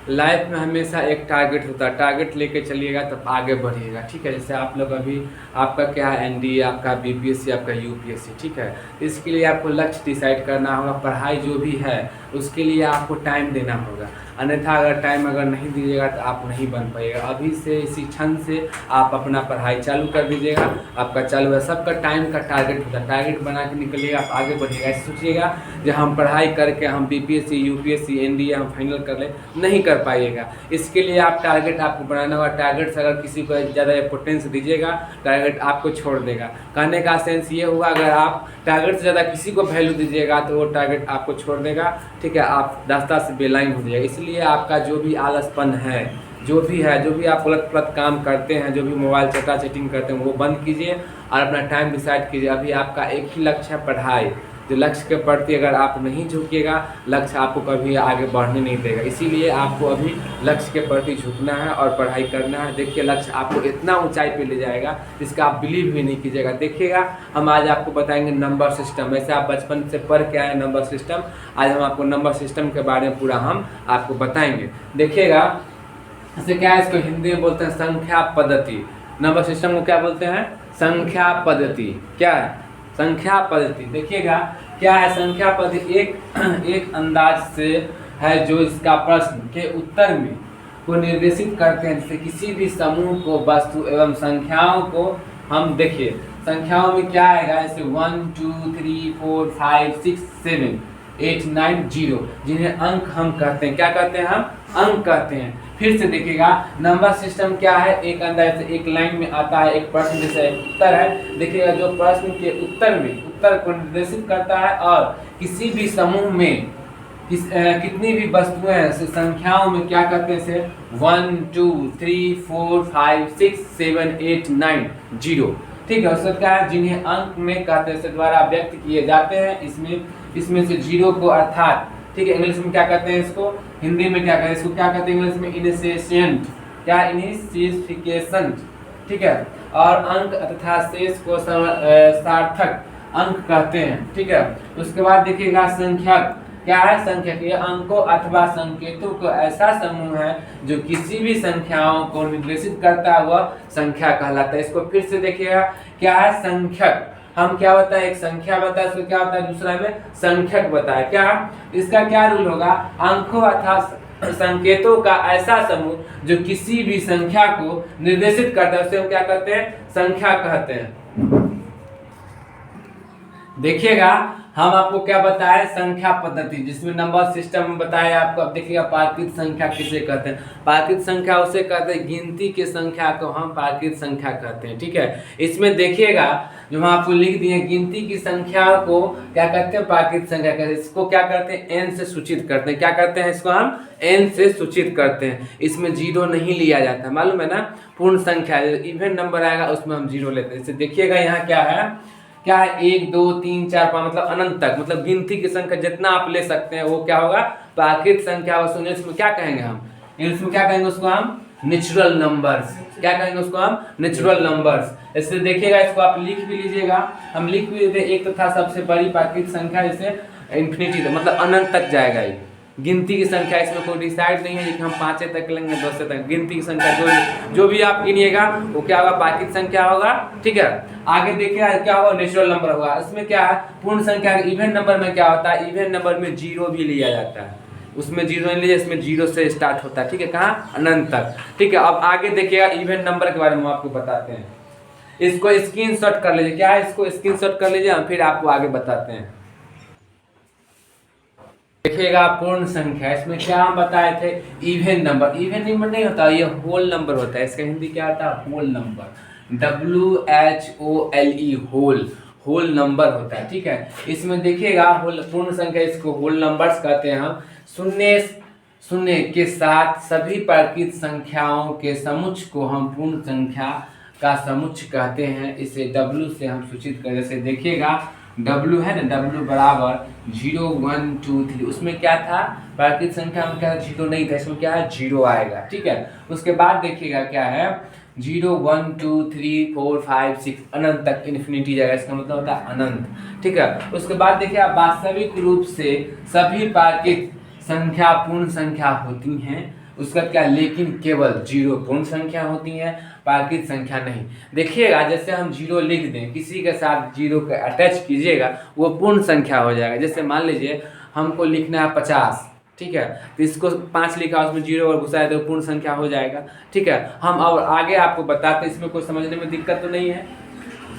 Life में हमेशा एक टारगेट होता है, टारगेट लेके चलिएगा तब आगे बढ़िएगा। ठीक है, जैसे आप लोग अभी आपका क्या है, एनडीए, आपका बीपीएससी, आपका यूपीएससी। ठीक है, इसके लिए आपको लक्ष्य डिसाइड करना होगा, पढ़ाई जो भी है उसके लिए आपको टाइम देना होगा, अन्यथा अगर टाइम अगर नहीं दीजिएगा तो आप नहीं बन पाइएगा। अभी से इसी क्षण से आप अपना पढ़ाई चालू कर दीजिएगा, आपका चालू है। सबका टाइम का टारगेट होता है, टारगेट बना के निकलिएगा, आप आगे बढ़िएगा। ऐसे सोचिएगा कि हम पढ़ाई करके हम बीपीएससी, यूपीएससी, एनडीए हम फाइनल कर लें, नहीं कर पाइएगा। इसके लिए आप टारगेट आपको बनाना होगा। टारगेट से अगर किसी को ज़्यादा इंपॉर्टेंस दीजिएगा, टारगेट आपको छोड़ देगा। कहने का सेंस ये हुआ, अगर आप टारगेट से ज़्यादा किसी को वैल्यू दीजिएगा तो वो टारगेट आपको छोड़ देगा। ठीक है, आप रास्ता से बेलाइन हो जाएगा। इसलिए आपका जो भी आलसपन है, जो भी आप गलत गलत काम करते हैं, जो भी मोबाइल चटा चैटिंग करते हैं, वो बंद कीजिए और अपना टाइम डिसाइड कीजिए। अभी आपका एक ही लक्ष्य है, पढ़ाई। जो लक्ष्य के प्रति अगर आप नहीं झुकिएगा, लक्ष्य आपको कभी आगे बढ़ने नहीं देगा। इसीलिए आपको अभी लक्ष्य के प्रति झुकना है और पढ़ाई करना है। देखिए, लक्ष्य आपको इतना ऊंचाई पे ले जाएगा जिसका आप बिलीव भी नहीं कीजिएगा। देखिएगा, हम आज आपको बताएंगे नंबर सिस्टम। वैसे आप बचपन से पढ़ के आए नंबर सिस्टम, आज हम आपको नंबर सिस्टम के बारे में पूरा हम आपको बताएंगे। देखिएगा, जैसे क्या है, इसको हिंदी में बोलते हैं संख्या पद्धति। नंबर सिस्टम को क्या बोलते हैं? संख्या पद्धति। क्या है? संख्या पद्धति। देखिएगा क्या है संख्या पद्धति, एक अंदाज से है जो इसका प्रश्न के उत्तर में को निर्देशित करते हैं। जैसे किसी भी समूह को, वस्तु एवं संख्याओं को हम देखिए, संख्याओं में क्या आएगा, जैसे 1 2 3 4 5 6 7 8 9 0, जिन्हें अंक हम कहते हैं। क्या कहते हैं? हम अंक कहते हैं। फिर से देखिएगा, नंबर सिस्टम क्या है, एक अंदर से एक लाइन में आता है, एक प्रश्न जैसे उत्तर है। देखिएगा, जो प्रश्न के उत्तर में उत्तर को निर्देशित करता है और किसी भी समूह में कितनी भी वस्तुएं हैं, संख्याओं में क्या कहते हैं, 1 2 3 4 5 6 7 8 9 0। ठीक है, उसका क्या है, जिन्हें अंक में कहते से द्वारा व्यक्त किए जाते हैं। इसमें से 0 को, अर्थात ठीक है, इंग्लिश में क्या कहते हैं इसको, हिंदी में क्या कहते हैं इसको, क्या कहते हैं इंग्लिश में, इनिशिएशंट। क्या? इनिशिएशन। ठीक है, और अंक तथा शेष को सार्थक अंक कहते हैं। ठीक है, उसके बाद देखिएगा, संख्यक क्या है, संख्यक ये अंकों अथवा संकेतों को ऐसा समूह है जो किसी भी संख्याओं को निर्देशित करता हुआ संख्या कहलाता है। इसको फिर से देखिएगा, क्या है, संख्यक। हम क्या बताए, एक संख्या बताए, उसको क्या होता है, दूसरा में संख्यक बताए। क्या इसका क्या रूल होगा, अंकों अथवा संकेतों का ऐसा समूह जो किसी भी संख्या को निर्देशित करता है, उसे हम क्या कहते हैं, संख्या कहते हैं। देखिएगा, हम आपको क्या बताए, संख्या पद्धति, जिसमें नंबर सिस्टम बताया आपको। अब देखिएगा, प्राकृत संख्या किसे कहते हैं? प्राकृत संख्या उसे कहते हैं, गिनती की संख्या को हम प्राकृत संख्या कहते हैं। ठीक है, इसमें देखिएगा जो हम आपको लिख दिए, गिनती की संख्या को क्या कहते हैं, प्राकृत संख्या कहते हैं। इसको क्या करते हैं, एन से सूचित करते हैं। क्या करते हैं इसको हम, एन से सूचित करते हैं। इसमें 0 नहीं लिया जाता, मालूम है ना। पूर्ण संख्या इवन नंबर आएगा उसमें हम 0 लेते हैं। जैसे देखिएगा, यहाँ क्या है, 1 2 3 4 5, मतलब अनंत तक, मतलब गिनती की संख्या जितना आप ले सकते हैं वो क्या होगा, प्राकृत संख्या। इंग्लिश में क्या कहेंगे हम, इंग्लिश में क्या कहेंगे उसको हम, नेचुरल नंबर्स। क्या कहेंगे उसको हम, नेचुरल नंबर्स। इससे देखिएगा, इसको आप लिख भी लीजिएगा, हम लिख भी देते। एक तथा सबसे बड़ी प्राकृत संख्या जैसे इन्फिनिटी, मतलब अनंत तक जाएगा ये गिनती की संख्या। इसमें कोई डिसाइड नहीं है कि हम 5 तक लेंगे, 10 तक। गिनती की संख्या जो भी आप गिनिएगा वो क्या होगा, प्राकृत संख्या होगा। ठीक है, आगे देखिए क्या होगा, नेचुरल नंबर होगा। इसमें क्या है, पूर्ण संख्या। इवन नंबर में क्या होता है, इवन नंबर में 0 भी लिया जाता है, उसमें 0 नहीं लिया, इसमें 0 से स्टार्ट होता है। ठीक है, कहाँ, अनंत तक। ठीक है, अब आगे देखिएगा, इवन नंबर के बारे में आपको बताते हैं। इसको स्क्रीनशॉट कर लीजिए। क्या है, इसको स्क्रीनशॉट कर लीजिए, फिर आपको आगे बताते हैं। देखिएगा, पूर्ण संख्या, इसमें क्या हम बताए थे, इवन नंबर। इवन नंबर नहीं होता, ये होल नंबर होता है। इसका हिंदी क्या होता है, whole number, WHOLE, whole, whole number होता है। ठीक है, इसमें देखिएगा, होल पूर्ण संख्या, इसको होल नंबर्स कहते हैं हम। शून्य के साथ सभी प्राकृत संख्याओं के समुच्चय को हम पूर्ण संख्या का समुच्चय कहते हैं। इसे W से हम सूचित करें। जैसे देखिएगा, W है ना, W बराबर 0 1 2 3। उसमें क्या था, प्राकृत संख्या में क्या था, 0 नहीं था, इसमें क्या है, 0 आएगा। ठीक है, उसके बाद देखिएगा क्या है, 0 1 2 3 4 5 6, अनंत तक, इन्फिनिटी जाएगा। इसका मतलब होता है अनंत। ठीक है, उसके बाद देखिए, वास्तविक रूप से सभी प्राकृत संख्या पूर्ण संख्या होती हैं। उसका क्या, लेकिन केवल जीरो पूर्ण संख्या होती है, प्राकृत संख्या नहीं। देखिएगा जैसे हम जीरो लिख दें, किसी के साथ जीरो का अटैच कीजिएगा वो पूर्ण संख्या हो जाएगा। जैसे मान लीजिए हमको लिखना है 50, ठीक है, तो इसको 5 लिखा उसमें जीरो और घुसाए तो पूर्ण संख्या हो जाएगा। ठीक है, हम और आगे आपको बताते, इसमें कोई समझने में दिक्कत तो नहीं है,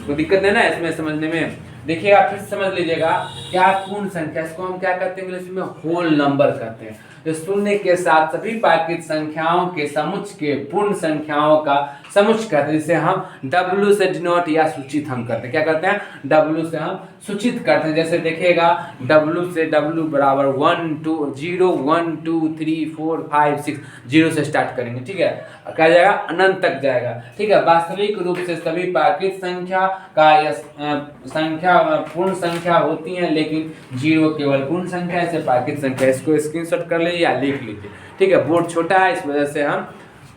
कोई दिक्कत नहीं ना इसमें समझने में। देखिएगा फिर समझ लीजिएगा क्या पूर्ण संख्या, इसको हम क्या कहते हैं इंग्लिश में, होल नंबर कहते हैं। तो शून्य के साथ सभी प्राकृत संख्याओं के समुच्च के पूर्ण संख्याओं का समुच्च कहते हैं, जिसे हम W से डिनोट या सूचित हम करते हैं। क्या करते हैं, W से हम सूचित करते हैं। जैसे देखिएगा W से W बराबर 1 2 0 1 2 3 4 5 6, जीरो से स्टार्ट करेंगे। ठीक है, क्या जाएगा, अनंत तक जाएगा। ठीक है, वास्तविक रूप से सभी प्राकृत संख्या का संख्या पूर्ण संख्या होती है, लेकिन जीरो केवल पूर्ण संख्या है, इसे प्राकृत संख्या। इसको स्क्रीनशॉट कर लीजिए या लिख लीजिए। ठीक है, बोर्ड छोटा है इस वजह से हम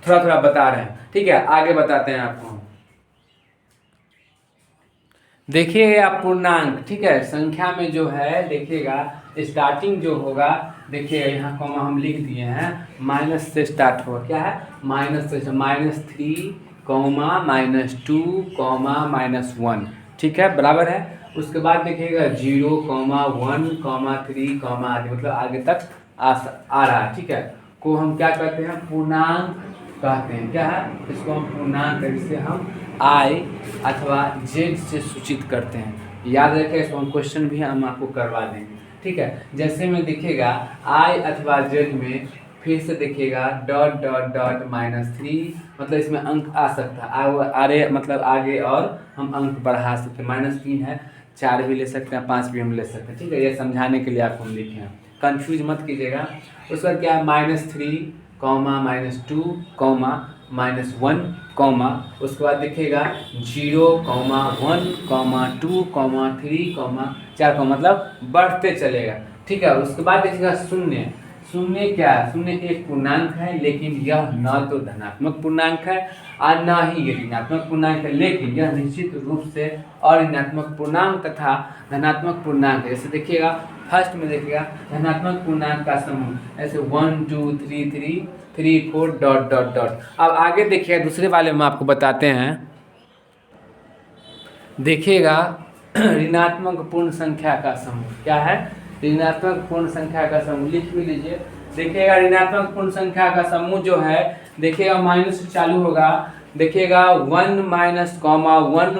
थोड़ा थोड़ा बता रहे हैं। ठीक है, आगे बताते हैं आपको। देखिएगा पूर्णांक, ठीक है, संख्या में जो है देखिएगा स्टार्टिंग जो होगा, देखिए यहाँ कॉमा हम लिख दिए हैं, माइनस से स्टार्ट होगा। क्या है, माइनस से, -3 -2 -1। ठीक है, बराबर है। उसके बाद देखिएगा 0 1 3 आदि, मतलब आगे तक आ रहा है। ठीक है, को हम क्या कहते हैं, पूर्णांक कहते हैं। क्या है, इसको हम पूर्णांक जिसे हम I अथवा Z से सूचित करते हैं। याद रखें, इसको हम क्वेश्चन भी हम आपको करवा देंगे। ठीक है, जैसे में देखिएगा I अथवा Z में फिर से देखिएगा डॉट डॉट डॉट -3, मतलब इसमें अंक आ सकता है, आगे मतलब आगे और हम अंक बढ़ा सकते हैं। -3 है, 4 भी ले सकते हैं, 5 भी हम ले सकते हैं। ठीक है, ये समझाने के लिए आपको हम लिखे हैं, कंफ्यूज मत कीजिएगा। उसका क्या है, -3 -2 -1 उसके बाद देखिएगा 0 1 2 3 4, मतलब बढ़ते चलेगा। ठीक है, उसके बाद देखिएगा शून्य। शून्य क्या है, शून्य एक पूर्णांक है, लेकिन यह न तो धनात्मक पूर्णांक है और न ही ये ऋणात्मक पूर्णांक है, लेकिन यह निश्चित रूप से अऋणात्मक पूर्णांक तथा धनात्मक पूर्णांक है। जैसे देखिएगा फर्स्ट में देखिएगा धनात्मक पूर्णांक का समूह, ऐसे 1 2 3 3 3 4 डॉट डॉट डॉट। अब आगे देखिएगा दूसरे वाले में आपको बताते हैं। देखिएगा ऋणात्मक पूर्ण संख्या का समूह क्या है, ऋणात्मक पूर्ण संख्या का समूह लिख भी लीजिए। देखिएगा ऋणात्मक पूर्ण संख्या का समूह जो है, देखिएगा माइनस से चालू होगा। देखिएगा 1 minus comma 1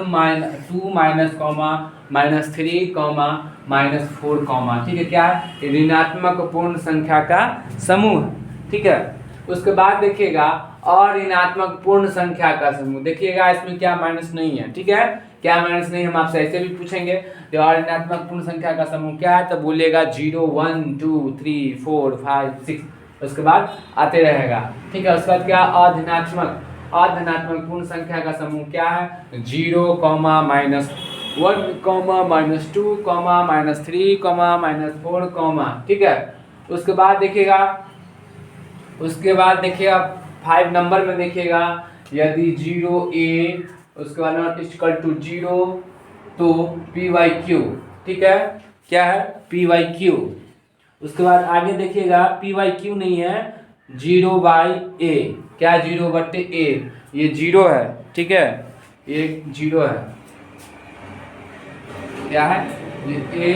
2 minus comma -3 -4 comma. ठीक है, क्या है, ऋणात्मक पूर्ण संख्या का समूह। ठीक है, उसके बाद देखिएगा और ऋणात्मक पूर्ण संख्या का समूह। देखिएगा इसमें क्या माइनस नहीं है। ठीक है, क्या माइनस नहीं, हम आपसे ऐसे भी पूछेंगे जो और ऋणात्मक पूर्ण संख्या का समूह क्या है, तो बोलिएगा 0 1 2 3 4 5 6, उसके बाद आते रहेगा। ठीक है, उसके बाद क्या, अधनात्मक पूर्ण संख्या का समूह क्या है, 0 -1 -2 -3 -4 ठीक है। उसके बाद देखिएगा 5 नंबर में देखिएगा यदि 0a उसके बाद नॉट इक्वल टू 0 तो p/q। ठीक है, क्या है, p/q। उसके बाद आगे देखिएगा p/q नहीं है, 0/a। क्या 0/a, ये 0 है। ठीक है, ये 0 है, क्या है, ये a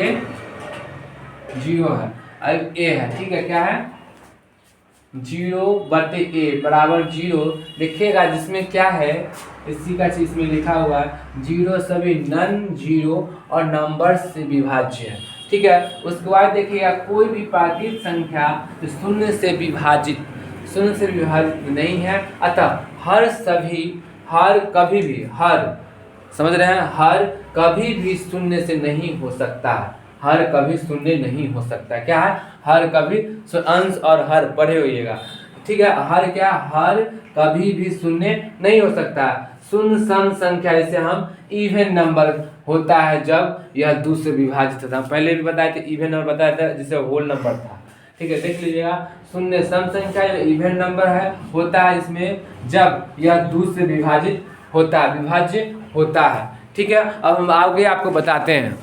0 है और a है। ठीक है, क्या है, 0/a बराबर 0। देखिएगा जिसमें क्या है, इसी का चीज में लिखा हुआ है 0 सभी नन जीरो और नंबर से विभाज्य है। ठीक है, उसके बाद देखिएगा कोई भी प्राकृत संख्या शून्य से विभाजित नहीं है, अतः हर कभी भी समझ रहे हैं, हर कभी भी शून्य से नहीं हो सकता। हर कभी शून्य नहीं हो सकता। क्या है, हर कभी, अंश और हर पढ़े होइएगा। ठीक है, हर कभी भी शून्य नहीं हो सकता। शून्य सम संख्या जैसे हम इवन नंबर होता है जब यह 2 से विभाजित होता है। पहले भी बताए थे इवन नंबर, बताया था जिसे होल नंबर था। ठीक है, देख लीजिएगा शून्य सम संख्या इवन नंबर है, होता है इसमें जब यह 2 से विभाजित होता है, विभाज्य होता है। ठीक है, अब हम आगे आपको बताते हैं।